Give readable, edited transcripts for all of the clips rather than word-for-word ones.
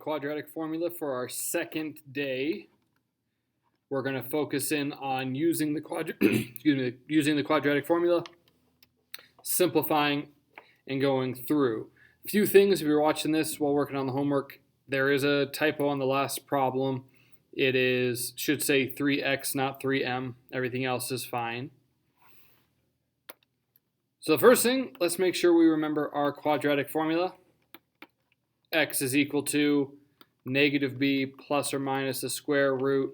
Quadratic formula for our second day. We're going to focus in on using the using the quadratic formula, simplifying, and going through. A few things if you're watching this while working on the homework. There is a typo on the last problem. It should say 3x, not 3m. Everything else is fine. So the first thing, let's make sure we remember our quadratic formula. X is equal to negative b plus or minus the square root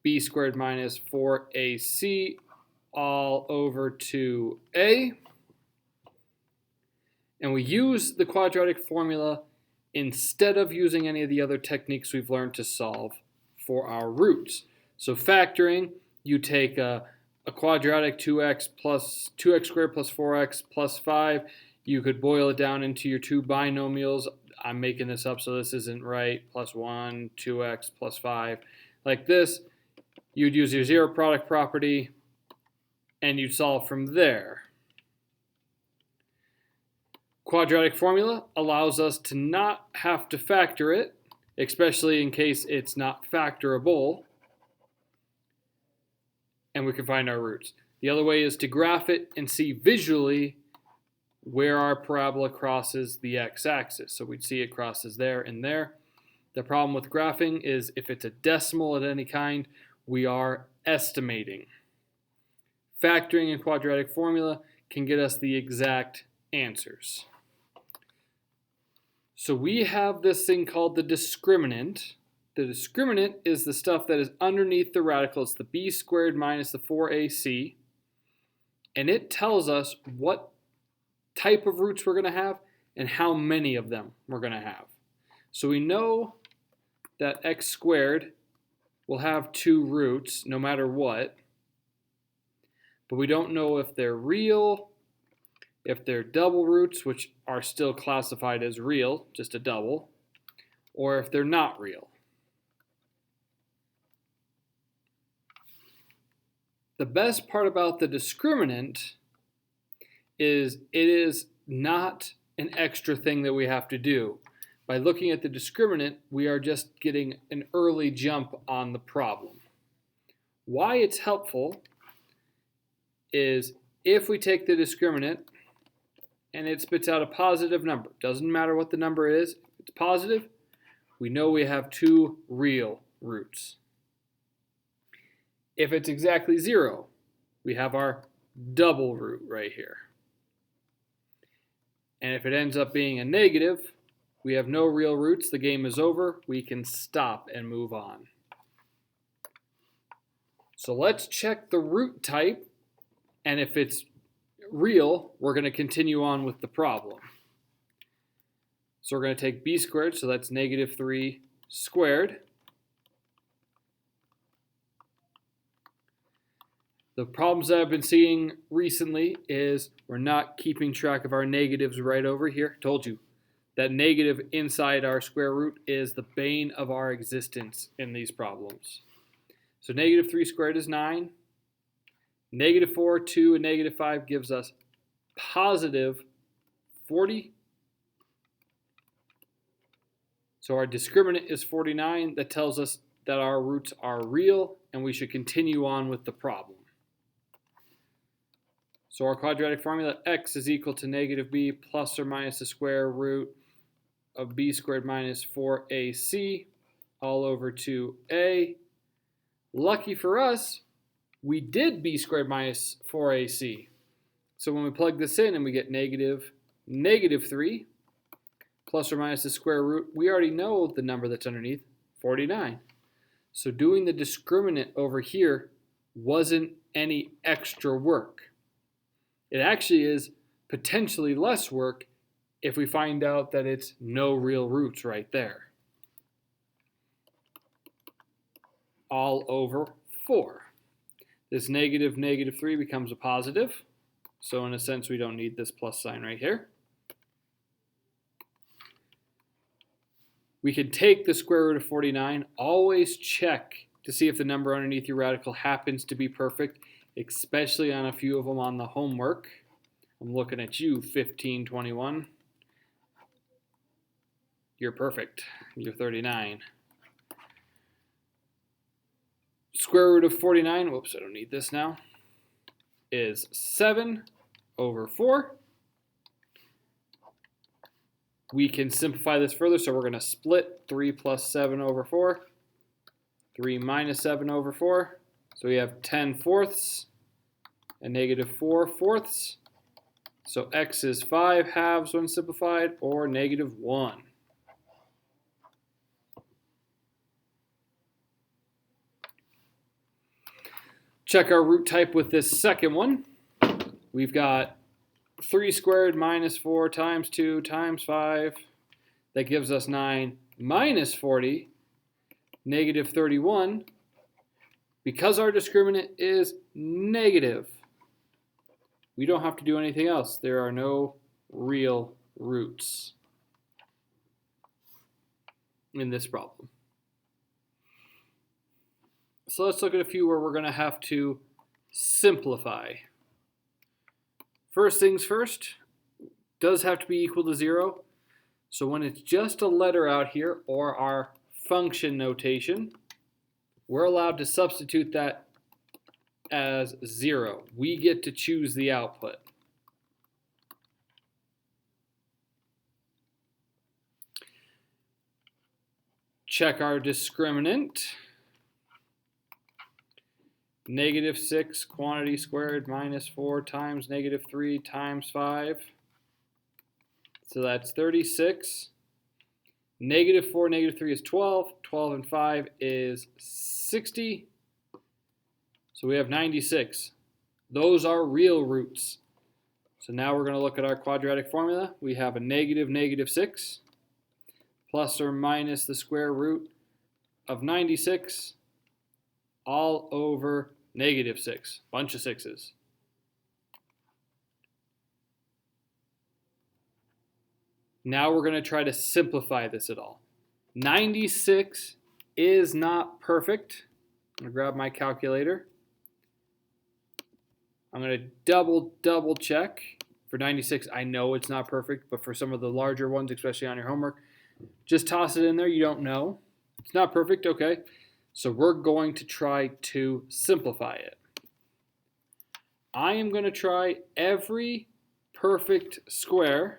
b squared minus 4ac all over 2a. And we use the quadratic formula instead of using any of the other techniques we've learned to solve for our roots. So factoring, you take a quadratic 2x squared plus 4x plus 5. You could boil it down into your two binomials. I'm making this up, so this isn't right. Plus 1, 2x, plus 5. Like this, you'd use your zero product property, and you'd solve from there. Quadratic formula allows us to not have to factor it, especially in case it's not factorable, and we can find our roots. The other way is to graph it and see visually where our parabola crosses the x-axis. So we'd see it crosses there and there. The problem with graphing is if it's a decimal of any kind, we are estimating. Factoring and quadratic formula can get us the exact answers. So we have this thing called the discriminant. The discriminant is the stuff that is underneath the radical. It's the b squared minus the 4ac. And it tells us what type of roots we're going to have and how many of them we're going to have. So we know that x squared will have two roots no matter what, but we don't know if they're real, if they're double roots, which are still classified as real, just a double, or if they're not real. The best part about the discriminant is it is not an extra thing that we have to do. By looking at the discriminant, we are just getting an early jump on the problem. Why it's helpful is if we take the discriminant and it spits out a positive number, doesn't matter what the number is, if it's positive, we know we have two real roots. If it's exactly 0, we have our double root right here. And if it ends up being a negative, we have no real roots, the game is over, we can stop and move on. So let's check the root type, and if it's real, we're going to continue on with the problem. So we're going to take b squared, so that's negative 3 squared. The problems that I've been seeing recently is we're not keeping track of our negatives right over here. Told you that negative inside our square root is the bane of our existence in these problems. So negative 3 squared is 9. Negative 4, 2, and negative 5 gives us positive 40. So our discriminant is 49. That tells us that our roots are real and we should continue on with the problem. So our quadratic formula, x is equal to negative b plus or minus the square root of b squared minus 4ac all over 2a. Lucky for us, we did b squared minus 4ac. So when we plug this in and we get negative 3 plus or minus the square root, we already know the number that's underneath, 49. So doing the discriminant over here wasn't any extra work. It actually is potentially less work if we find out that it's no real roots right there. All over 4. This negative 3 becomes a positive. So in a sense, we don't need this plus sign right here. We can take the square root of 49. Always check to see if the number underneath your radical happens to be perfect, especially on a few of them on the homework. I'm looking at you, 1521. You're perfect. You're 39. Square root of 49, whoops, I don't need this now, is 7 over 4. We can simplify this further, so we're going to split 3 plus 7 over 4. 3 minus 7 over 4. So we have 10 fourths and negative 4 fourths. So x is 5 halves when simplified, or negative 1. Check our root type with this second one. We've got 3 squared minus 4 times 2 times 5. That gives us 9 minus 40, negative 31. Because our discriminant is negative, we don't have to do anything else. There are no real roots in this problem. So let's look at a few where we're going to have to simplify. First things first, does have to be equal to 0. So when it's just a letter out here, or our function notation, we're allowed to substitute that as 0. We get to choose the output. Check our discriminant. Negative 6 quantity squared minus 4 times negative 3 times 5. So that's 36. Negative 4, negative 3 is 12. 12 and 5 is 60. So we have 96. Those are real roots. So now we're going to look at our quadratic formula. We have a negative negative 6 plus or minus the square root of 96 all over negative 6. Bunch of sixes. Now we're going to try to simplify this at all. 96 is not perfect. I'm going to grab my calculator. I'm going to double check. For 96, I know it's not perfect, but for some of the larger ones, especially on your homework, just toss it in there. You don't know. It's not perfect, okay. So we're going to try to simplify it. I am going to try every perfect square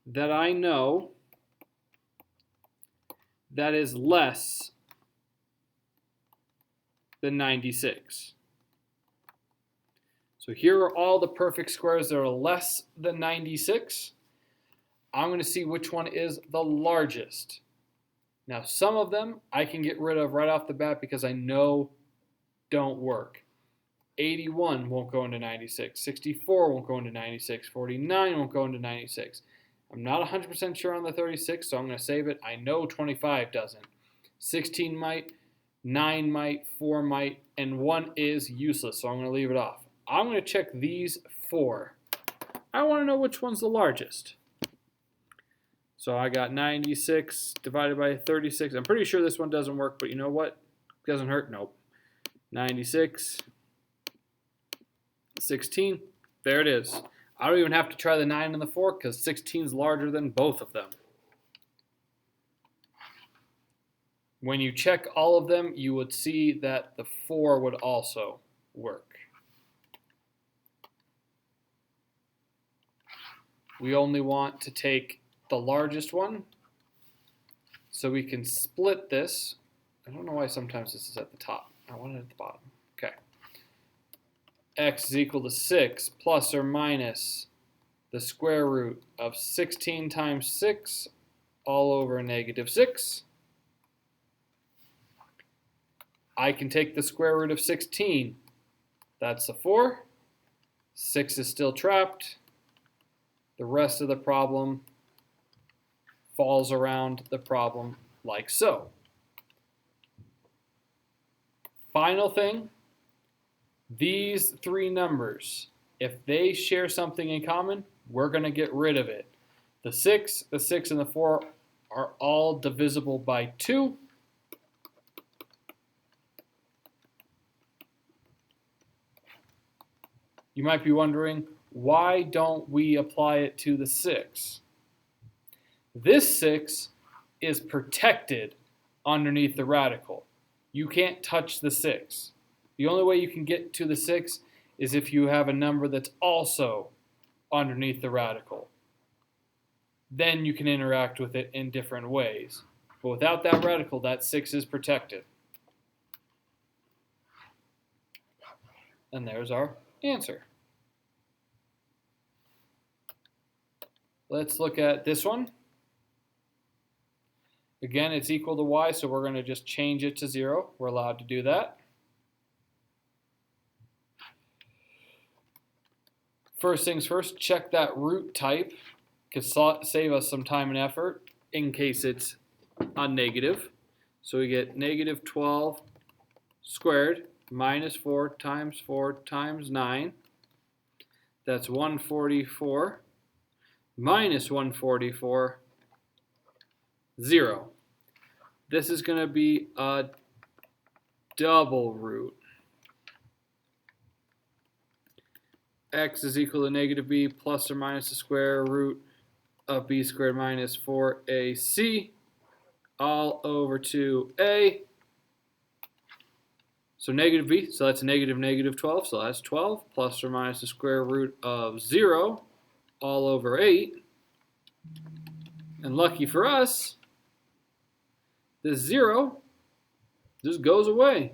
that I know that is less than 96. So here are all the perfect squares that are less than 96. I'm going to see which one is the largest. Now, some of them I can get rid of right off the bat because I know don't work. 81 won't go into 96. 64 won't go into 96. 49 won't go into 96. I'm not 100% sure on the 36, so I'm going to save it. I know 25 doesn't. 16 might, 9 might, 4 might, and 1 is useless, so I'm going to leave it off. I'm going to check these 4. I want to know which one's the largest. So I got 96 divided by 36. I'm pretty sure this one doesn't work, but you know what? Doesn't hurt? Nope. 96, 16. There it is. I don't even have to try the 9 and the 4 because 16 is larger than both of them. When you check all of them, you would see that the 4 would also work. We only want to take the largest one, so we can split this. I don't know why sometimes this is at the top. I want it at the bottom. Okay. X is equal to 6 plus or minus the square root of 16 times 6 all over negative 6. I can take the square root of 16. That's a 4. 6 is still trapped. The rest of the problem falls around the problem like so. Final thing, these 3 numbers, if they share something in common, we're going to get rid of it. The 6, and the 4 are all divisible by 2. You might be wondering, why don't we apply it to the 6? This 6 is protected underneath the radical. You can't touch the 6. The only way you can get to the 6 is if you have a number that's also underneath the radical. Then you can interact with it in different ways. But without that radical, that 6 is protected. And there's our answer. Let's look at this one. Again, it's equal to y, so we're going to just change it to 0. We're allowed to do that. First things first, check that root type. Could save us some time and effort in case it's a negative. So we get negative 12 squared minus 4 times 9. That's 144 minus 144, 0. This is going to be a double root. X is equal to negative b plus or minus the square root of b squared minus 4ac all over 2a. So negative b, so that's negative 12, so that's 12 plus or minus the square root of 0 all over 8. And lucky for us, this 0 just goes away.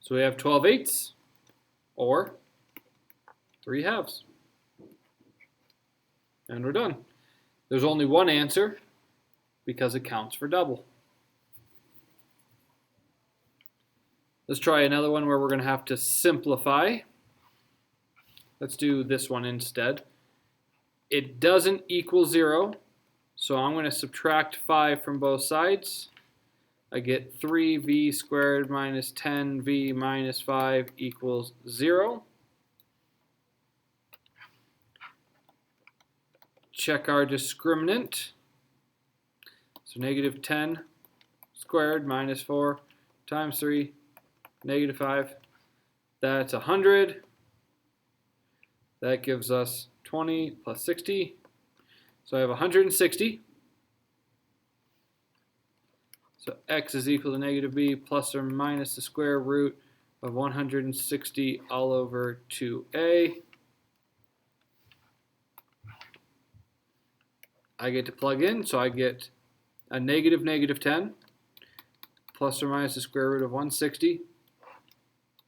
So we have 12 eighths or 3 halves. And we're done. There's only one answer because it counts for double. Let's try another one where we're going to have to simplify. Let's do this one instead. It doesn't equal 0, so I'm going to subtract 5 from both sides. I get 3v squared minus 10v minus 5 equals 0. Check our discriminant. So negative 10 squared minus 4 times 3, negative 5. That's 100. That gives us 20 plus 60. So I have 160. So x is equal to negative b plus or minus the square root of 160 all over 2a. I get to plug in, so I get a negative 10 plus or minus the square root of 160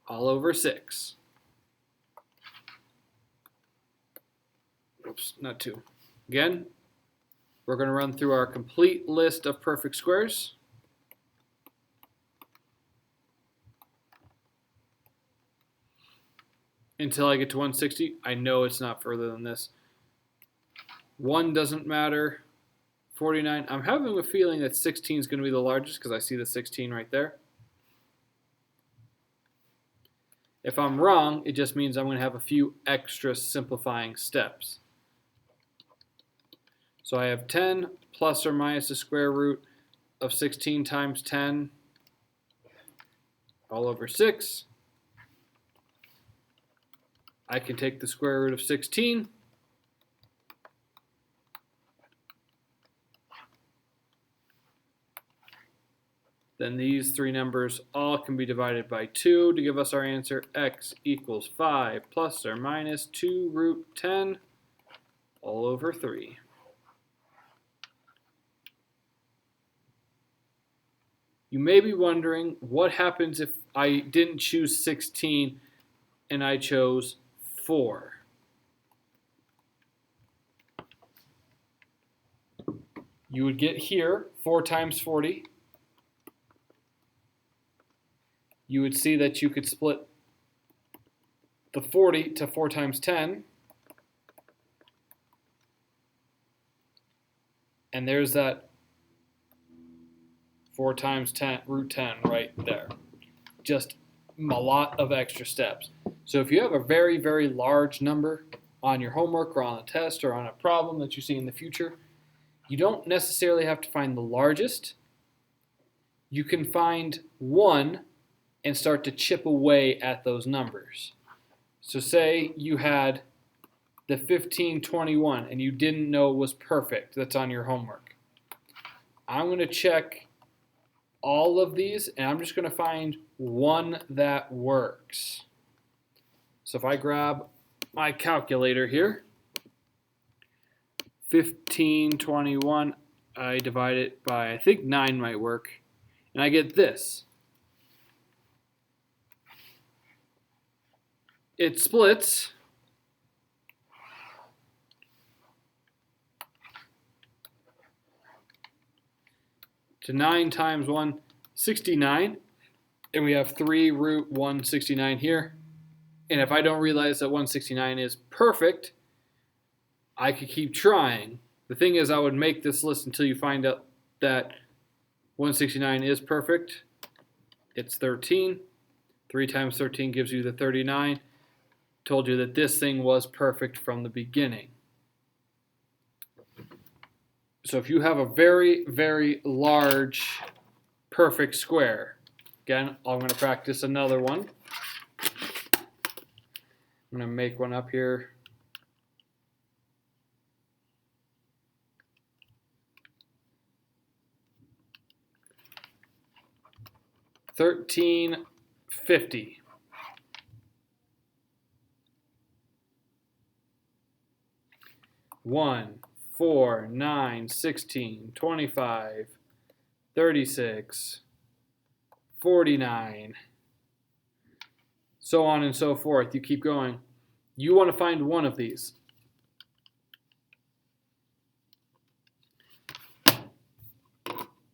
all over 6. Oops, not 2. Again, we're going to run through our complete list of perfect squares. Until I get to 160, I know it's not further than this. 1 doesn't matter. 49, I'm having a feeling that 16 is going to be the largest because I see the 16 right there. If I'm wrong, it just means I'm going to have a few extra simplifying steps. So I have 10 plus or minus the square root of 16 times 10 all over 6. I can take the square root of 16. Then these three numbers all can be divided by 2 to give us our answer. X equals 5 plus or minus 2 root 10 all over 3. You may be wondering what happens if I didn't choose 16 and I chose 4. You would get here 4 times 40. You would see that you could split the 40 to 4 times 10. And there's that 4 times 10, root 10 right there. Just a lot of extra steps. So if you have a very, very large number on your homework or on a test or on a problem that you see in the future, you don't necessarily have to find the largest. You can find one and start to chip away at those numbers. So say you had the 1521 and you didn't know it was perfect, that's on your homework. I'm going to check all of these and I'm just going to find one that works. So if I grab my calculator here, 1521, I divide it by, I think 9 might work, and I get this. It splits to 9 times 169, and we have 3 root 169 here. And if I don't realize that 169 is perfect, I could keep trying. The thing is, I would make this list until you find out that 169 is perfect. It's 13. 3 times 13 gives you the 39. Told you that this thing was perfect from the beginning. So if you have a very, very large perfect square, again, I'm going to practice another one. I'm going to make one up here. $13.50. 1, 4, 9, 16, 25, 36, 49, so on and so forth. You keep going. You want to find one of these.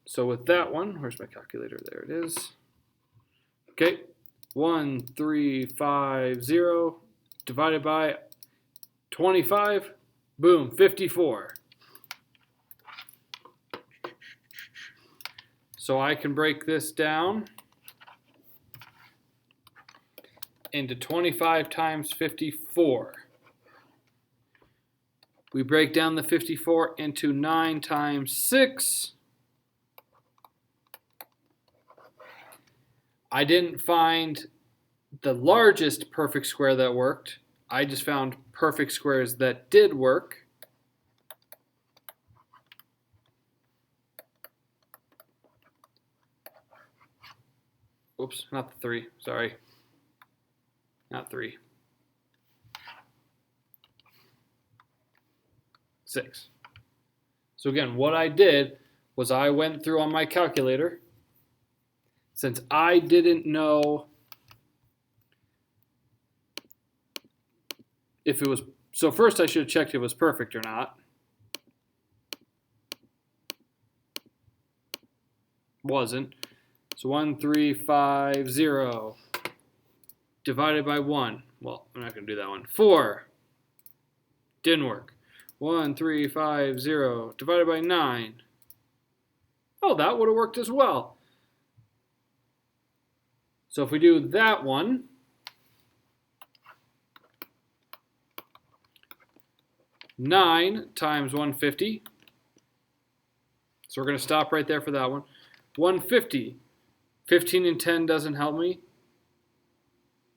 So with that one, where's my calculator? There it is. Okay, 1350 divided by 25. Boom, 54. So I can break this down into 25 times 54. We break down the 54 into 9 times 6. I didn't find the largest perfect square that worked. I just found perfect squares that did work. Oops, not the 3, sorry. Not 3. 6. So again, what I did was I went through on my calculator. Since I didn't know if it was, so first I should have checked if it was perfect or not. Wasn't. So 1350 divided by 1. Well, I'm not going to do that one. 4. Didn't work. 1350 divided by 9. Oh, that would have worked as well. So if we do that one, nine times 150. So we're going to stop right there for that one. 150. 15 and 10 doesn't help me.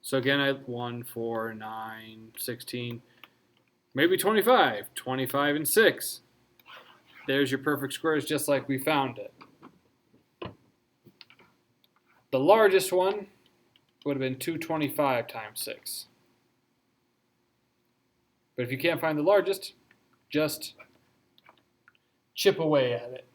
So again, I have 1, 4, 9, 16, maybe 25. 25 and 6. There's your perfect squares just like we found it. The largest one would have been 225 times 6. But if you can't find the largest, just chip away at it.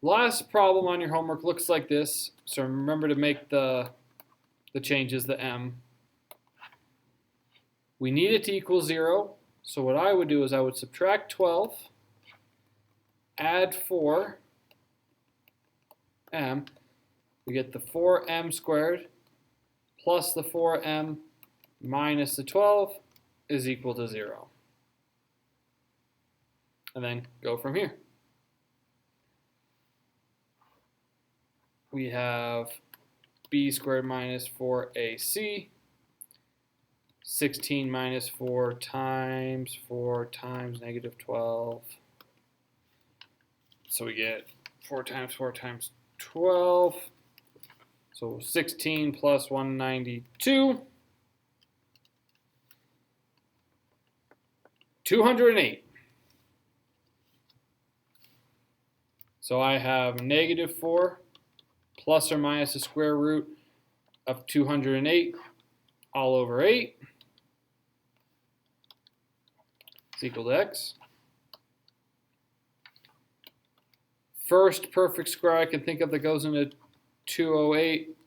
Last problem on your homework looks like this. So remember to make the changes, the m. We need it to equal 0. So what I would do is I would subtract 12, add 4m. We get the 4m squared plus the 4m minus the 12 is equal to 0. And then go from here. We have b squared minus 4ac. 16 minus 4 times negative 12. So we get 4 times 4 times 12. So 16 plus 192. 208. So I have -4 plus or minus the square root of 208 all over 8 is equal to x. First perfect square I can think of that goes into 208.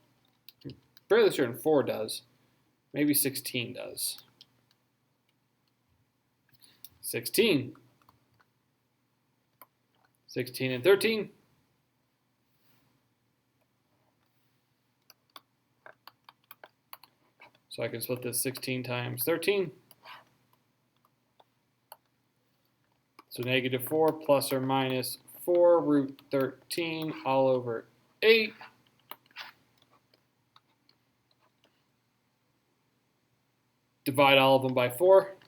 I'm fairly certain 4 does. Maybe 16 does. 16. 16 and 13. So I can split this 16 times 13. So -4 plus or minus 4 root 13 all over 8. Divide all of them by 4.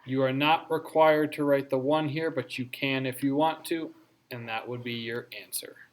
You are not required to write the 1 here, but you can if you want to, and that would be your answer.